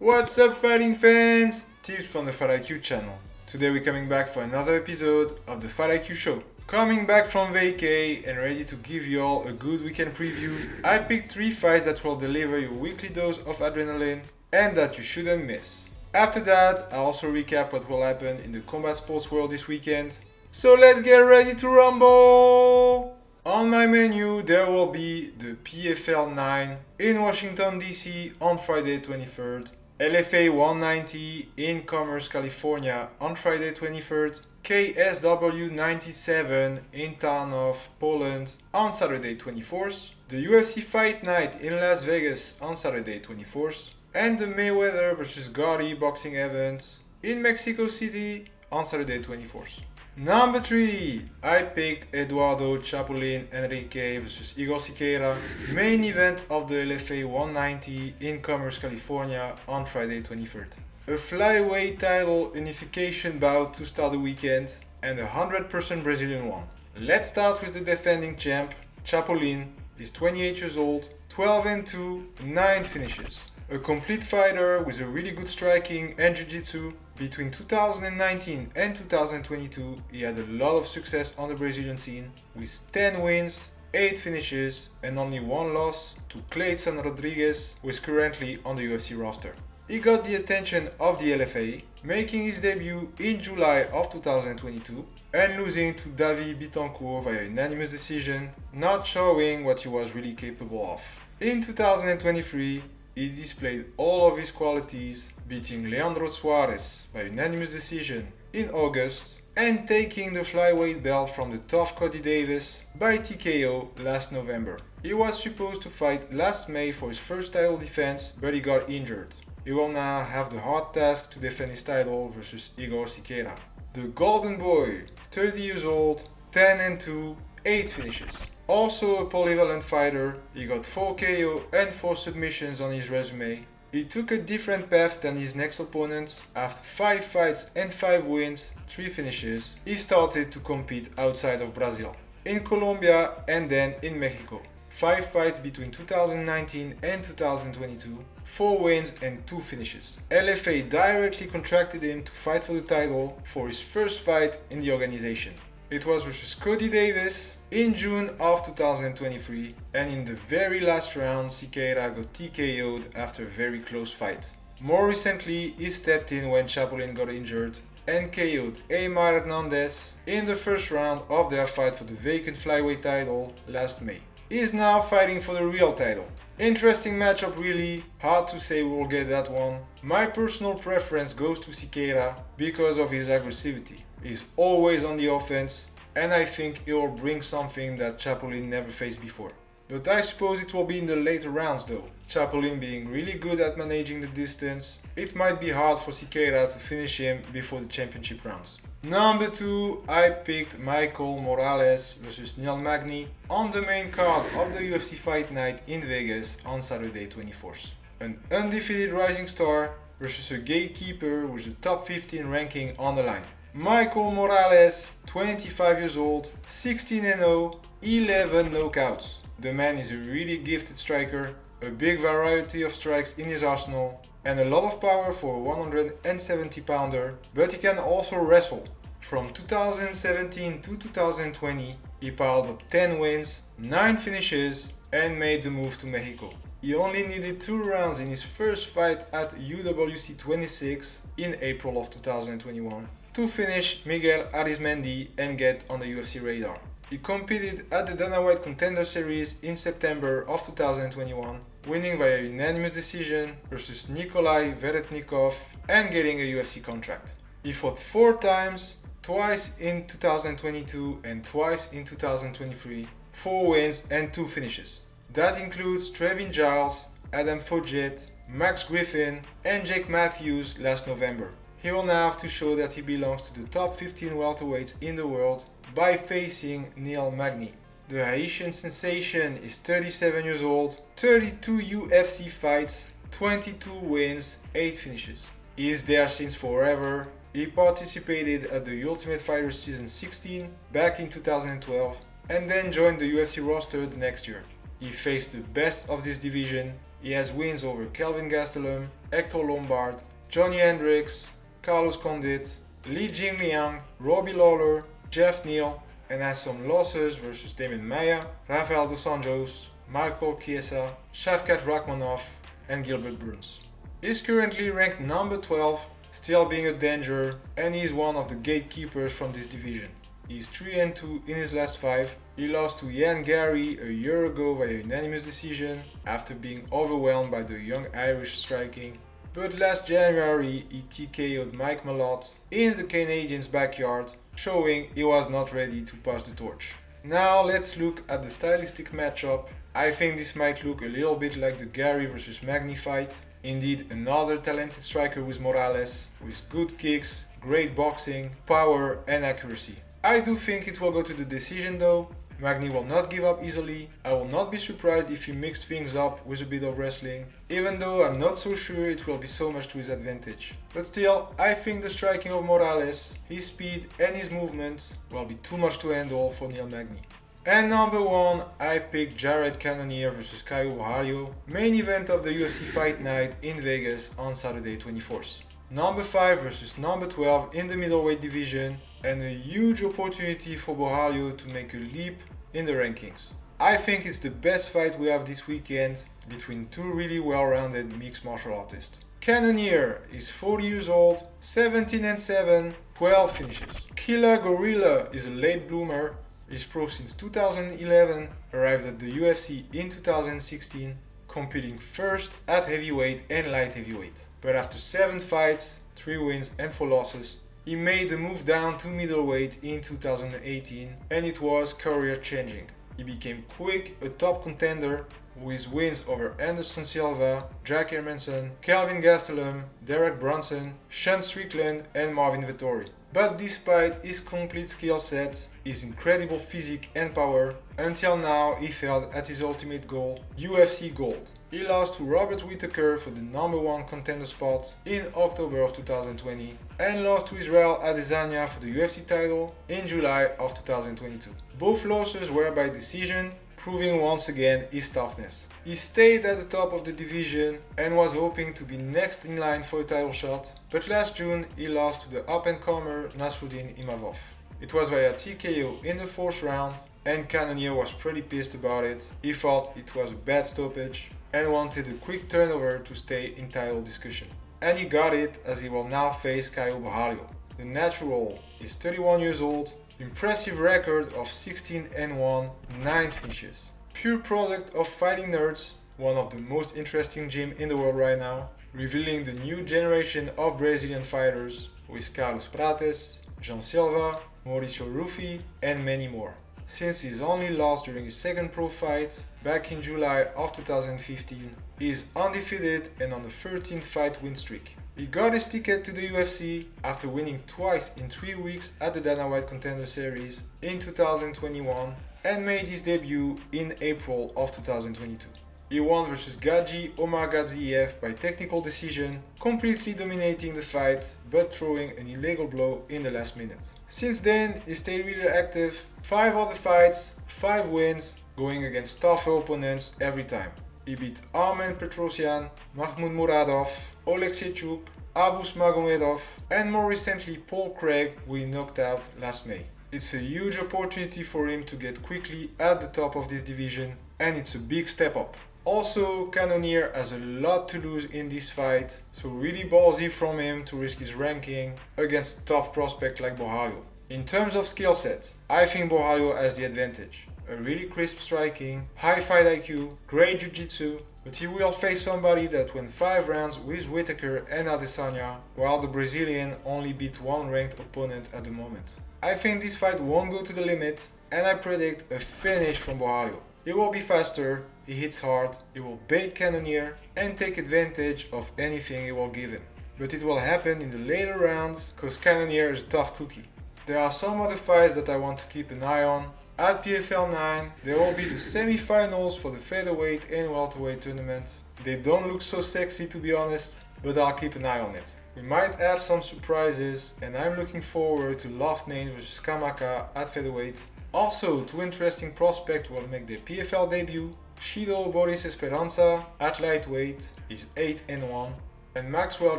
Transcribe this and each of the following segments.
What's up, fighting fans? Tibz from the Fight IQ channel. Today we're coming back for another episode of the Fight IQ show. Coming back from vacay and ready to give you all a good weekend preview, I picked 3 fights that will deliver you a weekly dose of adrenaline and that you shouldn't miss. After that, I'll also recap what will happen in the combat sports world this weekend. So let's get ready to rumble! On my menu, there will be the PFL 9 in Washington DC on Friday 23rd, LFA 190 in Commerce, California on Friday 23rd, KSW 97 in Tarnów, Poland on Saturday 24th, the UFC Fight Night in Las Vegas on Saturday 24th, and the Mayweather vs Gotti boxing event in Mexico City on Saturday 24th. Number 3, I picked Eduardo Chapolin Enrique vs Igor Siqueira, main event of the LFA 190 in Commerce, California on Friday 23rd. A flyweight title unification bout to start the weekend and a 100% Brazilian one. Let's start with the defending champ, Chapolin. He's 28 years old, 12-2, 9 finishes. A complete fighter with a really good striking and jiu-jitsu. Between 2019 and 2022, he had a lot of success on the Brazilian scene, with 10 wins, 8 finishes, and only 1 loss to Clayton Rodriguez, who is currently on the UFC roster. He got the attention of the LFA, making his debut in July of 2022, and losing to David Betancourt via unanimous decision, not showing what he was really capable of. In 2023, he displayed all of his qualities, beating Leandro Suarez by unanimous decision in August and taking the flyweight belt from the tough Cody Davis by TKO last November. He was supposed to fight last May for his first title defense, but he got injured. He will now have the hard task to defend his title versus Igor Siqueira. The Golden Boy, 30 years old, 10-2, 8 finishes. Also a polyvalent fighter, he got 4 KO and 4 submissions on his resume. He took a different path than his next opponent. After 5 fights and 5 wins, 3 finishes, he started to compete outside of Brazil, in Colombia and then in Mexico. 5 fights between 2019 and 2022, 4 wins and 2 finishes. LFA directly contracted him to fight for the title for his first fight in the organization. It was versus Cody Davis in June of 2023, and in the very last round, Siqueira got TKO'd after a very close fight. More recently, he stepped in when Chapolin got injured and KO'd Eymar Hernandez in the first round of their fight for the vacant flyweight title last May. He is now fighting for the real title. Interesting matchup really, hard to say we will get that one. My personal preference goes to Siqueira because of his aggressivity. He's always on the offense, and I think he will bring something that Chapolin never faced before. But I suppose it will be in the later rounds though. Chapolin being really good at managing the distance, it might be hard for Siqueira to finish him before the championship rounds. Number 2, I picked Michael Morales vs Neil Magny on the main card of the UFC Fight Night in Vegas on Saturday 24th. An undefeated rising star versus a gatekeeper with a top 15 ranking on the line. Michael Morales, 25 years old, 16-0, 11 knockouts. The man is a really gifted striker, a big variety of strikes in his arsenal, and a lot of power for a 170 pounder, but he can also wrestle. From 2017 to 2020, he piled up 10 wins, 9 finishes, and made the move to Mexico. He only needed 2 rounds in his first fight at UWC 26 in April of 2021 to finish Miguel Arizmendi and get on the UFC radar. He competed at the Dana White Contender Series in September of 2021, winning via unanimous decision versus Nikolai Veretnikov and getting a UFC contract. He fought 4 times, twice in 2022 and twice in 2023, 4 wins and 2 finishes. That includes Trevin Giles, Adam Fodjet, Max Griffin and Jake Matthews last November. He will now have to show that he belongs to the top 15 welterweights in the world by facing Neil Magny. The Haitian sensation is 37 years old, 32 UFC fights, 22 wins, 8 finishes. He is there since forever. He participated at the Ultimate Fighter Season 16 back in 2012 and then joined the UFC roster the next year. He faced the best of this division He has wins over Kelvin Gastelum, Hector Lombard, Johnny Hendricks, Carlos Condit, Li Jingliang, Robbie Lawler, Jeff Neal, and has some losses versus Damian Maia, Rafael dos Anjos, Michael Chiesa, Shavkat Rakhmonov, and Gilbert Burns. He's currently ranked number 12, still being a danger, and he is one of the gatekeepers from this division. He's 3-2 in his last 5. He lost to Ian Gary a year ago via unanimous decision after being overwhelmed by the young Irish striking. But last January he TKO'd Mike Malott in the Canadian's backyard, showing he was not ready to pass the torch. Now let's look at the stylistic matchup. I think this might look a little bit like the Gary vs Magny fight. Indeed, another talented striker with Morales, with good kicks, great boxing, power and accuracy. I do think it will go to the decision though. Magny will not give up easily. I will not be surprised if he mixed things up with a bit of wrestling, even though I'm not so sure it will be so much to his advantage. But still, I think the striking of Morales, his speed and his movements will be too much to handle for Neil Magny. And number 1, I picked Jared Cannonier vs Caio Borralho, main event of the UFC Fight Night in Vegas on Saturday 24th. Number 5 versus number 12 in the middleweight division, and a huge opportunity for Borralho to make a leap in the rankings. I think it's the best fight we have this weekend between two really well-rounded mixed martial artists. Cannonier is 40 years old, 17-7, 12 finishes. Killer Gorilla is a late bloomer. He's pro since 2011, arrived at the UFC in 2016, competing first at heavyweight and light heavyweight. But after 7 fights, 3 wins and 4 losses, he made the move down to middleweight in 2018 and it was career changing. He became quick a top contender with wins over Anderson Silva, Jack Hermanson, Kelvin Gastelum, Derek Brunson, Sean Strickland and Marvin Vettori. But despite his complete skill set, his incredible physique and power, until now he failed at his ultimate goal, UFC Gold. He lost to Robert Whittaker for the number 1 contender spot in October of 2020 and lost to Israel Adesanya for the UFC title in July of 2022. Both losses were by decision, proving once again his toughness. He stayed at the top of the division and was hoping to be next in line for a title shot, but last June he lost to the up-and-comer Nasruddin Imavov. It was via TKO in the 4th round and Cannonier was pretty pissed about it. He thought it was a bad stoppage and wanted a quick turnover to stay in title discussion. And he got it, as he will now face Caio Borralho. The natural is 31 years old, impressive record of 16-1, 9 finishes. Pure product of Fighting Nerds, one of the most interesting gym in the world right now, revealing the new generation of Brazilian fighters with Carlos Prates, Jean Silva, Mauricio Ruffi and many more. Since his only loss during his second pro fight back in July of 2015, he is undefeated and on a 13th fight win streak. He got his ticket to the UFC after winning twice in 3 weeks at the Dana White Contender Series in 2021 and made his debut in April of 2022. He won versus Gaji Omar Gadziev by technical decision, completely dominating the fight but throwing an illegal blow in the last minute. Since then, he stayed really active, 5 other fights, 5 wins, going against tougher opponents every time. He beat Armen Petrosyan, Mahmoud Muradov, Oleg Sechuk, Abus Magomedov and more recently Paul Craig, who he knocked out last May. It's a huge opportunity for him to get quickly at the top of this division and it's a big step up. Also, Cannonier has a lot to lose in this fight, so really ballsy from him to risk his ranking against a tough prospect like Borralho. In terms of skill sets, I think Borralho has the advantage. A really crisp striking, high fight IQ, great jiu-jitsu, but he will face somebody that went 5 rounds with Whittaker and Adesanya, while the Brazilian only beat 1 ranked opponent at the moment. I think this fight won't go to the limit, and I predict a finish from Borralho. He will be faster, he hits hard, he will bait Cannonier and take advantage of anything he will give him. But it will happen in the later rounds, cause Cannonier is a tough cookie. There are some other fights that I want to keep an eye on. At PFL 9, there will be the semi-finals for the featherweight and welterweight tournament. They don't look so sexy to be honest, but I'll keep an eye on it. We might have some surprises and I'm looking forward to Loughnane vs Kamaka at featherweight. Also, 2 interesting prospects will make their PFL debut. Shido Boris Esperanza at lightweight is 8-1, and Maxwell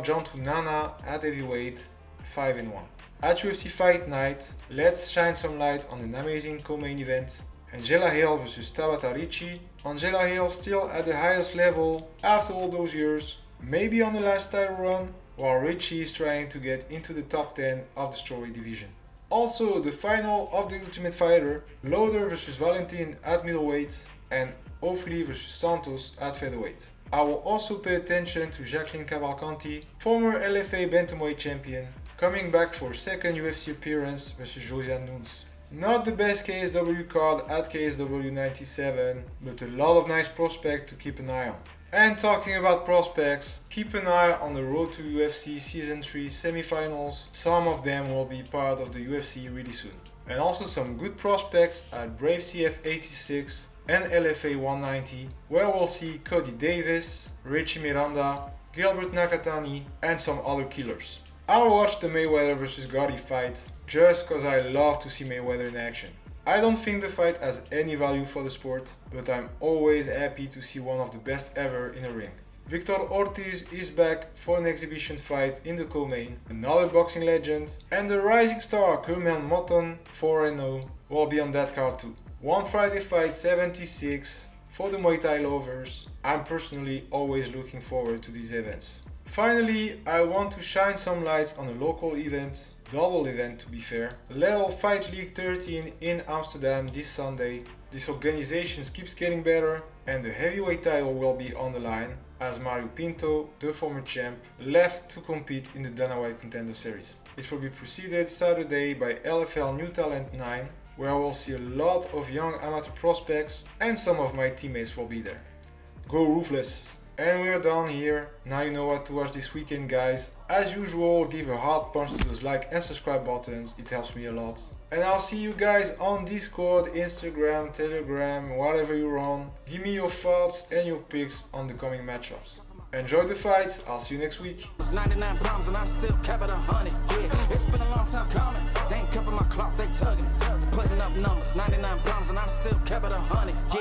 John Tunana at heavyweight 5-1. At UFC Fight Night, let's shine some light on an amazing co-main event. Angela Hill vs Tabata Ricci. Angela Hill still at the highest level after all those years, maybe on the last title run, while Ricci is trying to get into the top 10 of the strawweight division. Also, the final of the Ultimate Fighter, Loader vs Valentin at middleweight, and Ofli vs Santos at featherweight. I will also pay attention to Jacqueline Cavalcanti, former LFA bantamweight champion, coming back for second UFC appearance vs Josiane Nunes. Not the best KSW card at KSW 97, but a lot of nice prospects to keep an eye on. And talking about prospects, keep an eye on the Road to UFC Season 3 semifinals. Some of them will be part of the UFC really soon. And also some good prospects at Brave CF 86 and LFA 190, where we'll see Cody Davis, Richie Miranda, Gilbert Nakatani, and some other killers. I'll watch the Mayweather vs Gotti fight just cause I love to see Mayweather in action. I don't think the fight has any value for the sport, but I'm always happy to see one of the best ever in a ring. Victor Ortiz is back for an exhibition fight in the co-main, another boxing legend, and the rising star Kermel Motton 4-0 will be on that card too. One Friday Fight 76 for the Muay Thai lovers. I'm personally always looking forward to these events. Finally, I want to shine some lights on a local event, double event to be fair, Level Fight League 13 in Amsterdam this Sunday. This organization keeps getting better and the heavyweight title will be on the line as Mario Pinto, the former champ, left to compete in the Dana White Contender Series. It will be preceded Saturday by LFL New Talent 9, where we'll see a lot of young amateur prospects and some of my teammates will be there. Go Ruthless! And we're done here. Now you know what to watch this weekend, guys. As usual, give a hard punch to those like and subscribe buttons, it helps me a lot. And I'll see you guys on Discord, Instagram, Telegram, whatever you're on. Give me your thoughts and your picks on the coming matchups. Enjoy the fights, I'll see you next week. 99 pounds and I still kept it 100. Yeah, it's been a long time coming. They ain't covering my cloth, they tugging it. Putting up numbers, 99 pounds and I still kept it 100.